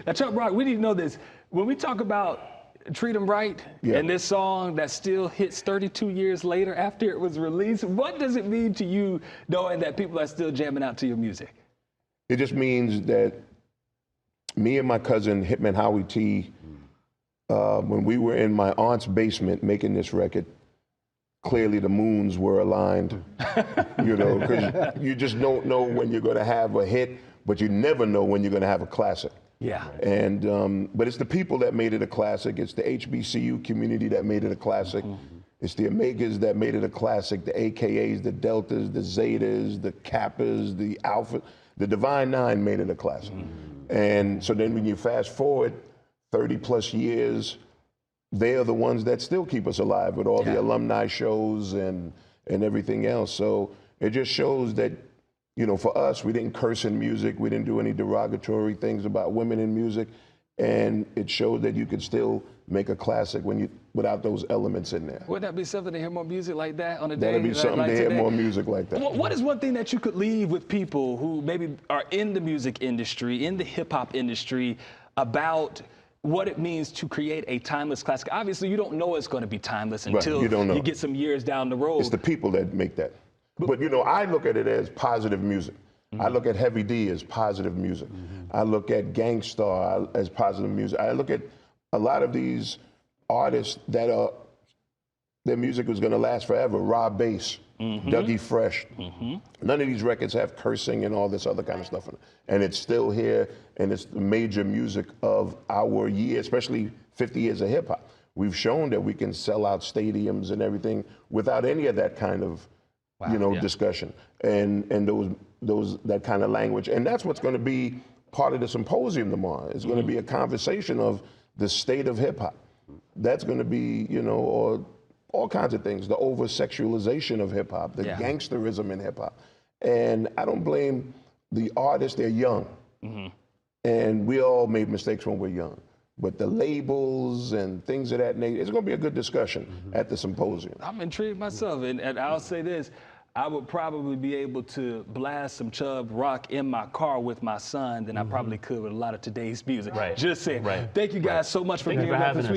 Now, Chubb Rock, we need to know this. When we talk about Treat 'Em Right, and this song that still hits 32 years later after it was released, what does it mean to you knowing that people are still jamming out to your music? It just means that me and my cousin, Hitman Howie T, when we were in my aunt's basement making this record, clearly the moons were aligned, you know, because you just don't know when you're going to have a hit, but you never know when you're going to have a classic. Yeah. And but it's the people that made it a classic. It's the HBCU community that made it a classic. It's the Omegas that made it a classic. The AKAs, the Deltas, the Zetas, the Kappas, the Alpha, the Divine Nine made it a classic. And so then when you fast forward 30 plus years, they are the ones that still keep us alive with all the alumni shows and everything else. So it just shows that, you know, for us, we didn't curse in music. We didn't do any derogatory things about women in music. And it showed that you could still make a classic without those elements in there. Wouldn't that be something to hear more music like that on a day? That'd be something to hear more music like that. What is one thing that you could leave with people who maybe are in the music industry, in the hip hop industry, about what it means to create a timeless classic? Obviously, you don't know it's going to be timeless until you get some years down the road. It's the people that make that. But you know, I look at it as positive music. I look at Heavy D as positive music. I look at Gangstar as positive music. I look at a lot of these artists that their music was going to last forever. Rob Bass, Dougie Fresh. None of these records have cursing and all this other kind of stuff in it. And it's still here, and it's the major music of our year, especially 50 years of hip hop. We've shown that we can sell out stadiums and everything without any of that kind of discussion and that kind of language. And that's what's going to be part of the symposium tomorrow. It's going to be a conversation of the state of hip hop. That's going to be, you know, or all kinds of things, the over-sexualization of hip hop, the gangsterism in hip hop. And I don't blame the artists, they're young. And we all made mistakes when we're young. But the labels and things of that nature, it's going to be a good discussion at the symposium. I'm intrigued myself, and I'll say this. I would probably be able to blast some Chubb Rock in my car with my son than I probably could with a lot of today's music. Just saying. Thank you guys so much for being with us.